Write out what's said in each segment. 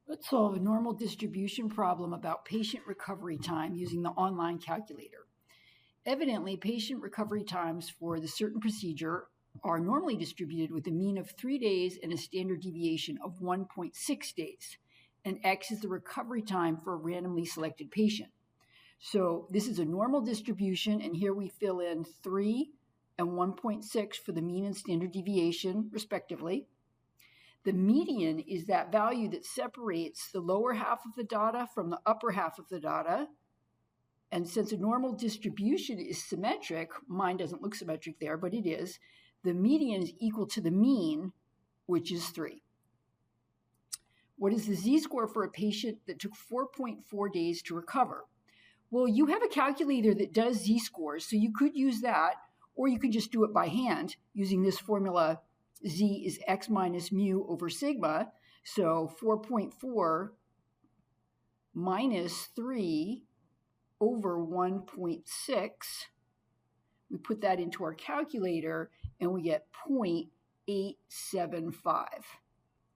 Let's solve a normal distribution problem about patient recovery time using the online calculator. Evidently, patient recovery times for the certain procedure are normally distributed with a mean of 3 days and a standard deviation of 1.6 days. And X is the recovery time for a randomly selected patient. So this is a normal distribution, and here we fill in 3 and 1.6 for the mean and standard deviation, respectively. The median is that value that separates the lower half of the data from the upper half of the data. And since a normal distribution is symmetric, mine doesn't look symmetric there, but it is, the median is equal to the mean, which is 3. What is the z-score for a patient that took 4.4 days to recover? Well, you have a calculator that does z-scores, so you could use that, or you could just do it by hand using this formula. Z is x minus mu over sigma. So 4.4 minus 3 over 1.6. We put that into our calculator and we get 0.875.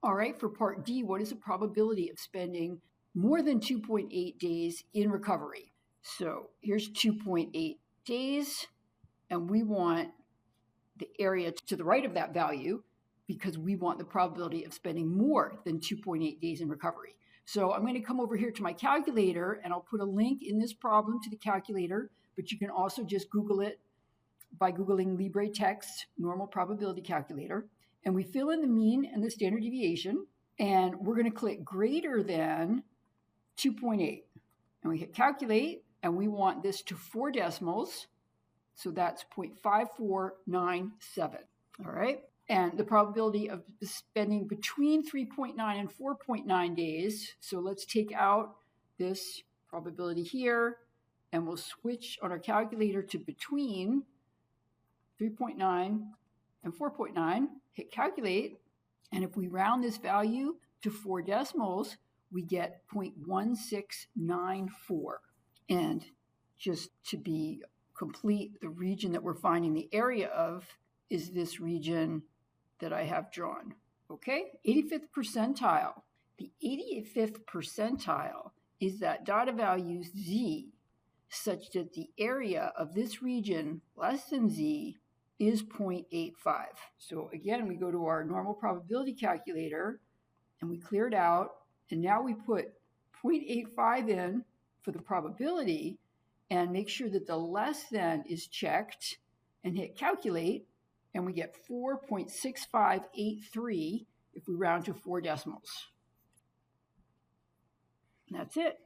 All right, for part D, what is the probability of spending more than 2.8 days in recovery? So here's 2.8 days, and we want the area to the right of that value because we want the probability of spending more than 2.8 days in recovery. So I'm going to come over here to my calculator, and I'll put a link in this problem to the calculator, but you can also just Google it by Googling LibreText normal probability calculator. And we fill in the mean and the standard deviation, and we're going to click greater than 2.8. And we hit calculate, and we want this to 4 decimals. So that's 0.5497, all right? And the probability of spending between 3.9 and 4.9 days, so let's take out this probability here, and we'll switch on our calculator to between 3.9 and 4.9, hit calculate, and if we round this value to 4 decimals, we get 0.1694. And just to be complete, the region that we're finding the area of is this region that I have drawn. Okay, 85th percentile. The 85th percentile is that data value z such that the area of this region less than z is 0.85. So again, we go to our normal probability calculator and we clear it out, and now we put 0.85 in for the probability and make sure that the less than is checked and hit calculate, and we get 4.6583 if we round to 4 decimals. And that's it.